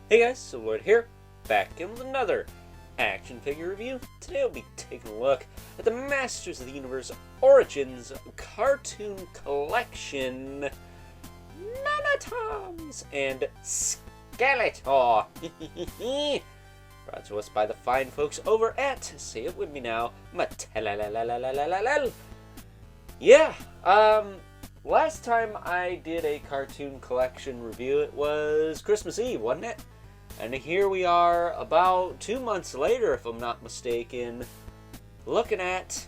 Hey guys, so Lloyd here, back in with another action figure review. Today we'll be taking a look at the Masters of the Universe Origins Cartoon Collection, Nanatoms and Skeletor. Brought to us by the fine folks over at, say it with me now, Mattel. Yeah, last time I did a cartoon collection review, it was Christmas Eve, wasn't it? And here we are about 2 months later, if I'm not mistaken, looking at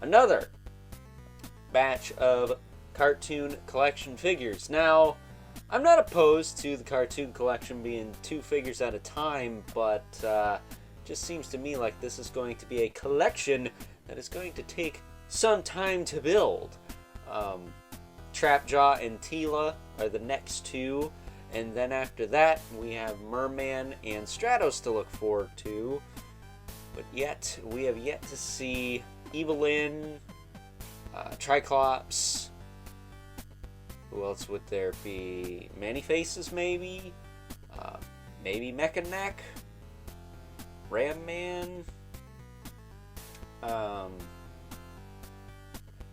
another batch of cartoon collection figures. Now, I'm not opposed to the cartoon collection being 2 figures at a time, but just seems to me like this is going to be a collection that is going to take some time to build. Trapjaw and Tila are the next 2. And then after that, we have Merman and Stratos to look forward to. But yet, we have yet to see Evelyn, Triclops. Who else would there be? Many-Faces, maybe? Maybe Mechaneck? Ram Man?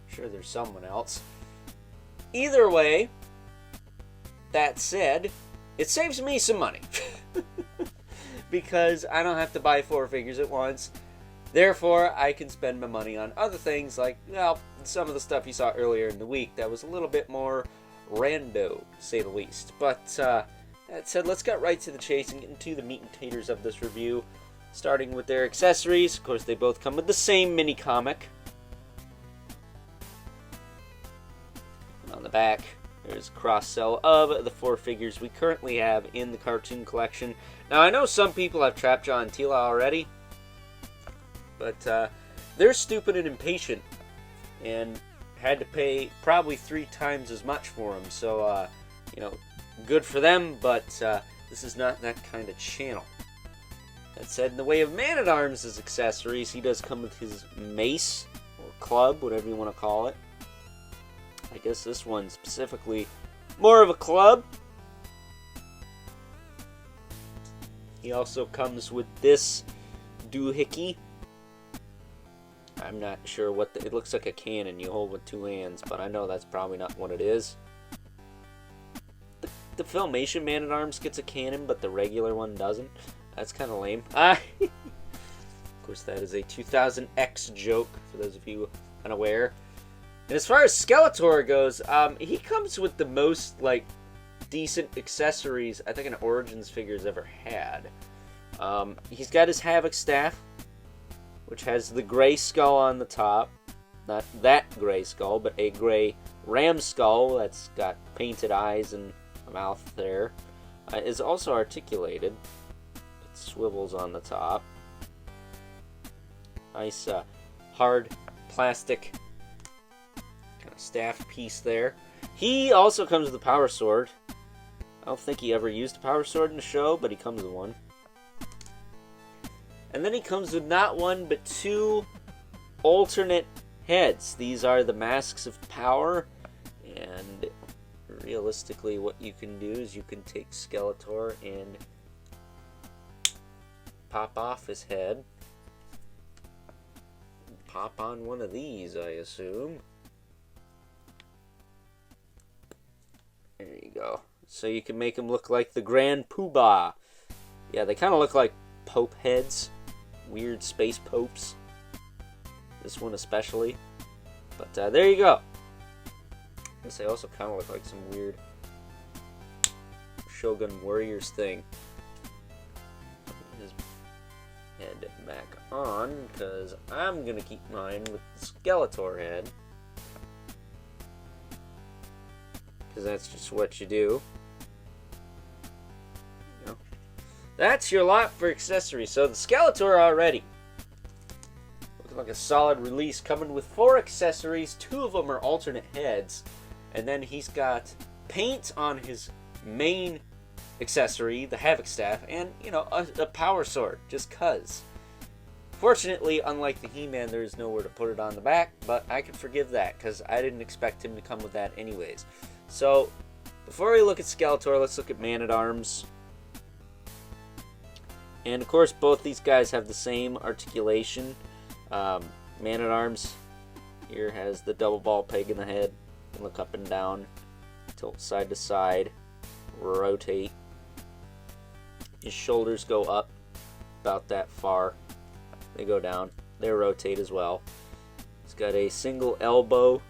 Sure there's someone else. Either way, that said, it saves me some money because I don't have to buy 4 figures at once. Therefore, I can spend my money on other things like, well, some of the stuff you saw earlier in the week that was a little bit more rando, to say the least. But that said, let's get right to the chase and get into the meat and taters of this review, starting with their accessories. Of course, they both come with the same mini comic. And on the back, there's a cross-sell of the 4 figures we currently have in the cartoon collection. Now, I know some people have Trapjaw and Tila already, but they're stupid and impatient and had to pay probably 3 times as much for them. So, you know, good for them, but this is not that kind of channel. That said, in the way of Man-at-Arms as accessories, he does come with his mace, or club, whatever you want to call it. I guess this one's specifically more of a club. He also comes with this doohickey. I'm not sure what it looks like a cannon you hold with 2 hands, but I know that's probably not what it is. The Filmation Man-at-Arms gets a cannon, but the regular one doesn't. That's kind of lame. Of course, that is a 2000X joke, for those of you unaware. And as far as Skeletor goes, he comes with the most, like, decent accessories I think an Origins figure's ever had. He's got his Havoc Staff, which has the gray skull on the top. Not that gray skull, but a gray ram skull that's got painted eyes and a mouth there. Is also articulated. It swivels on the top. Nice, hard plastic staff piece there. He also comes with a power sword. I don't think he ever used a power sword in the show, but he comes with one. And then he comes with not 1, but 2 alternate heads. These are the Masks of Power, and realistically what you can do is you can take Skeletor and pop off his head. Pop on one of these, I assume. There you go. So you can make him look like the Grand Poobah. Yeah, they kind of look like Pope heads. Weird space popes. This one especially. But there you go. I guess they also kind of look like some weird Shogun Warriors thing. His head back on, because I'm going to keep mine with the Skeletor head. Because that's just what you do. You know. That's your lot for accessories. So the Skeletor already looking like a solid release, coming with 4 accessories. 2 of them are alternate heads, and then he's got paint on his main accessory, the Havoc Staff, and you know, a power sword, just cuz. Fortunately, unlike the He-Man, there is nowhere to put it on the back, but I can forgive that because I didn't expect him to come with that anyways. So, before we look at Skeletor, let's look at Man-at-Arms. And of course, both these guys have the same articulation. Man-at-Arms here has the double ball peg in the head. You can look up and down, tilt side to side, rotate. His shoulders go up about that far. They go down. They rotate as well. He's got a single elbow.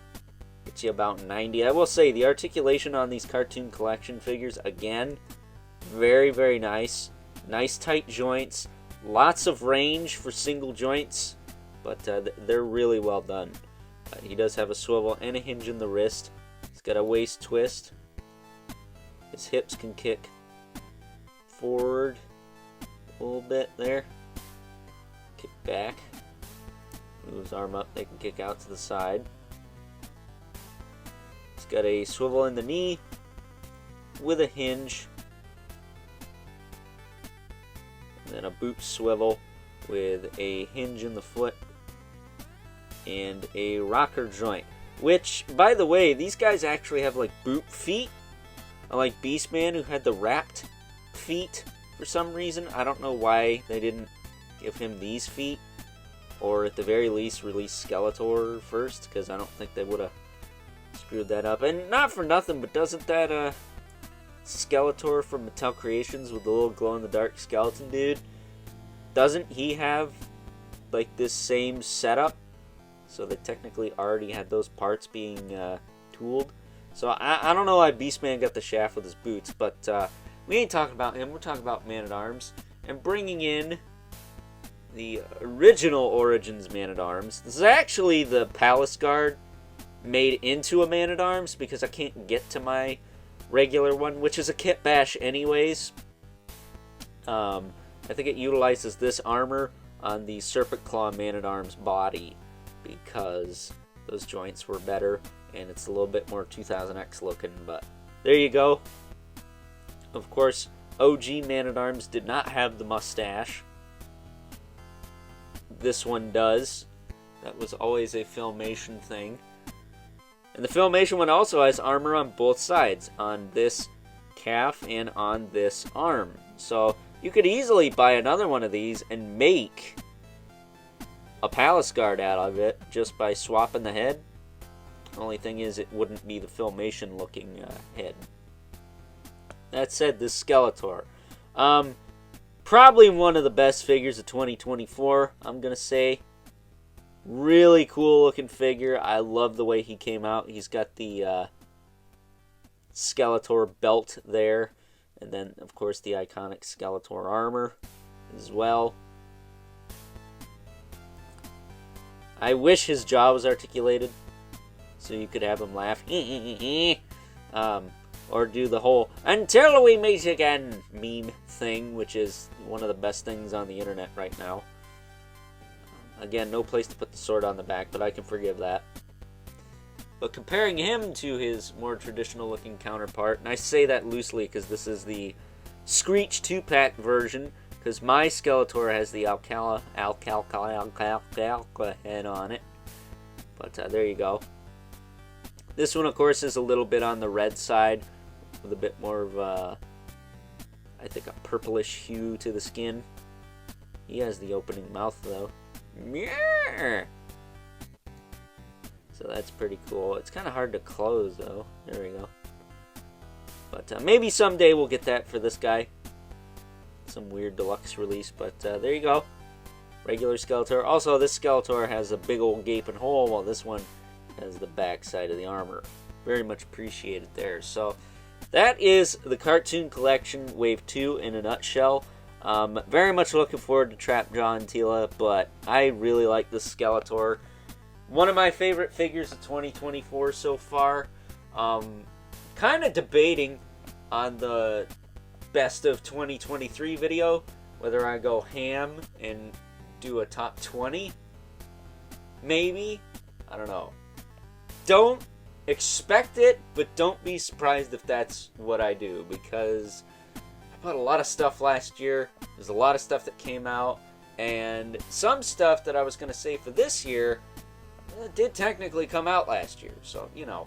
Gets you about 90. I will say the articulation on these cartoon collection figures, again, very, very nice. Nice tight joints. Lots of range for single joints, but they're really well done. He does have a swivel and a hinge in the wrist. He's got a waist twist. His hips can kick forward a little bit there. Kick back. Move his arm up, they can kick out to the side. He's got a swivel in the knee with a hinge. And then a boot swivel with a hinge in the foot and a rocker joint. Which, by the way, these guys actually have like boot feet. Unlike Beastman, who had the wrapped feet for some reason. I don't know why they didn't give him these feet. Or at the very least release Skeletor first, because I don't think they would have screwed that up. And not for nothing, but doesn't that Skeletor from Mattel Creations with the little glow-in-the-dark skeleton dude, doesn't he have like this same setup? So they technically already had those parts being tooled. So I don't know why Beastman got the shaft with his boots, but we ain't talking about him. We're talking about Man-at-Arms. And bringing in the original Origins Man-at-Arms. This is actually the Palace Guard made into a Man-at-Arms because I can't get to my regular one, which is a kit bash anyways. I think it utilizes this armor on the Serpent Claw Man-at-Arms body because those joints were better and it's a little bit more 2000X looking, but there you go. Of course, OG Man-at-Arms did not have the mustache. This one does. That was always a Filmation thing. And the Filmation one also has armor on both sides, on this calf and on this arm. So you could easily buy another one of these and make a Palace Guard out of it just by swapping the head. Only thing is, it wouldn't be the Filmation looking head. That said, this Skeletor. Probably one of the best figures of 2024, I'm going to say. Really cool looking figure. I love the way he came out. He's got the Skeletor belt there. And then, of course, the iconic Skeletor armor as well. I wish his jaw was articulated so you could have him laugh. Or do the whole "until we meet again" meme thing, which is one of the best things on the internet right now. Again, no place to put the sword on the back, but I can forgive that. But comparing him to his more traditional looking counterpart, and I say that loosely because this is the Screech 2-pack version, because my Skeletor has the Alcala head on it. But there you go. This one, of course, is a little bit on the red side, with a bit more of a, I think, a purplish hue to the skin. He has the opening mouth, though. So that's pretty cool. It's kind of hard to close, though. There we go. But maybe someday we'll get that for this guy. Some weird deluxe release, but there you go. Regular Skeletor. Also, this Skeletor has a big old gaping hole, while this one has the back side of the armor. Very much appreciated there. So that is the Cartoon Collection Wave 2 in a nutshell. Very much looking forward to Trap Jaw and Tila, but I really like this Skeletor. One of my favorite figures of 2024 so far. Kind of debating on the best of 2023 video, whether I go ham and do a top 20. Maybe. I don't know. Don't expect it, but don't be surprised if that's what I do, because I bought a lot of stuff last year. There's a lot of stuff that came out, and some stuff that I was going to say for this year did technically come out last year. So, you know,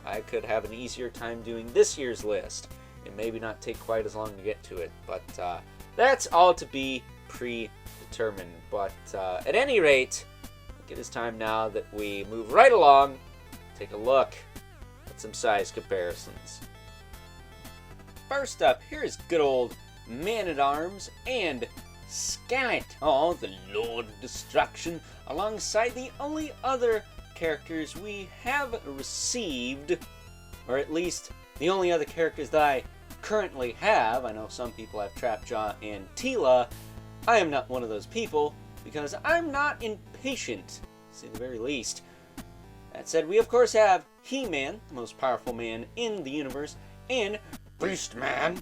I could have an easier time doing this year's list and maybe not take quite as long to get to it. But that's all to be predetermined. But at any rate, I think it is time now that we move right along, take a look at some size comparisons. First up, here's good old Man-at-Arms and Skeletor, the Lord of Destruction, alongside the only other characters we have received, or at least the only other characters that I currently have. I know some people have Trapjaw and Teela. I am not one of those people, because I'm not impatient, to say the very least. That said, we of course have He-Man, the most powerful man in the universe, and Beast-Man,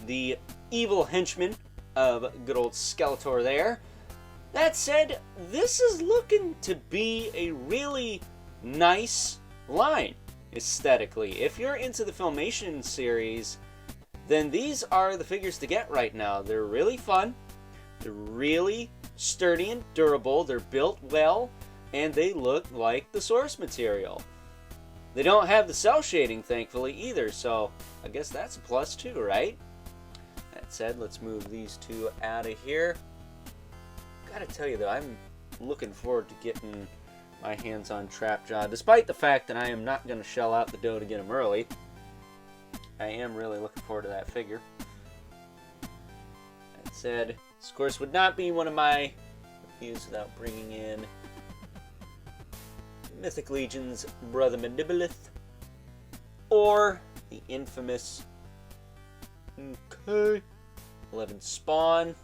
the evil henchman of good old Skeletor there. That said, this is looking to be a really nice line aesthetically. If you're into the Filmation series, then these are the figures to get right now. They're really fun, they're really sturdy and durable, they're built well, and they look like the source material. They don't have the cell shading, thankfully, either, so I guess that's a plus too, right? That said, let's move these two out of here. Gotta tell you though, I'm looking forward to getting my hands on Trapjaw, despite the fact that I am not going to shell out the dough to get him early. I am really looking forward to that figure. That said, this of course would not be one of my reviews without bringing in Mythic Legion's Brother Mandibilith, or the infamous 11 Spawn,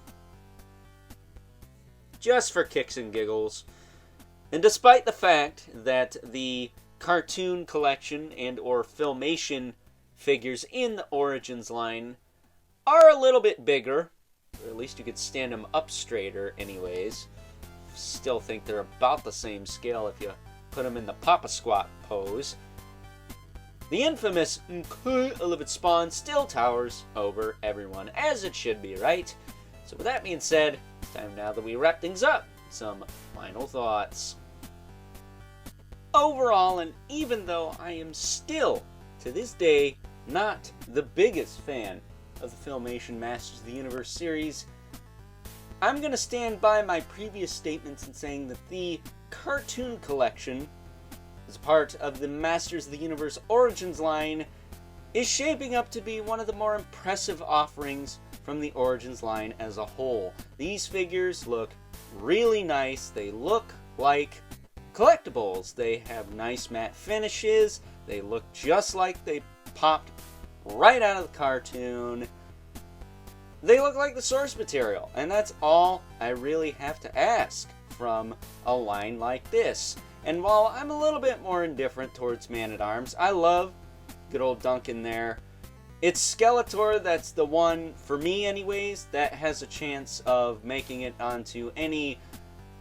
just for kicks and giggles. And despite the fact that the cartoon collection and or Filmation figures in the Origins line are a little bit bigger, or at least you could stand them up straighter anyways, still think they're about the same scale if you put them in the Papa Squat pose. The infamous 11 Spawn still towers over everyone, as it should be, right? So with that being said, it's time now that we wrap things up. Some final thoughts. Overall, and even though I am still, to this day, not the biggest fan of the Filmation Masters of the Universe series, I'm going to stand by my previous statements in saying that the cartoon collection, as part of the Masters of the Universe Origins line, is shaping up to be one of the more impressive offerings from the Origins line as a whole. These figures look really nice. They look like collectibles. They have nice matte finishes. They look just like they popped right out of the cartoon. They look like the source material, and that's all I really have to ask from a line like this. And while I'm a little bit more indifferent towards Man-at-Arms, I love good old Duncan there. It's Skeletor that's the one, for me anyways, that has a chance of making it onto any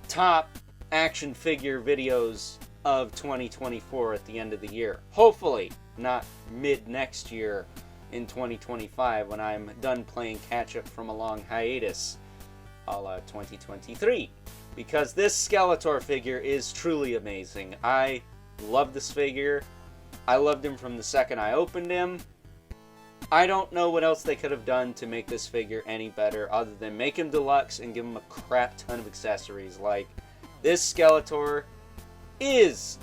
top action figure videos of 2024 at the end of the year. Hopefully not mid next year in 2025 when I'm done playing catch up from a long hiatus, a la 2023. Because this Skeletor figure is truly amazing. I love this figure. I loved him from the second I opened him. I don't know what else they could have done to make this figure any better other than make him deluxe and give him a crap ton of accessories. Like, this Skeletor is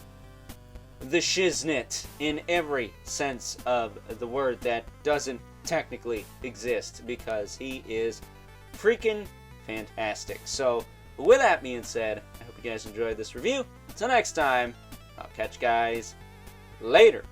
the shiznit in every sense of the word that doesn't technically exist, because he is freaking fantastic. So, with that being said, I hope you guys enjoyed this review. Until next time, I'll catch you guys later.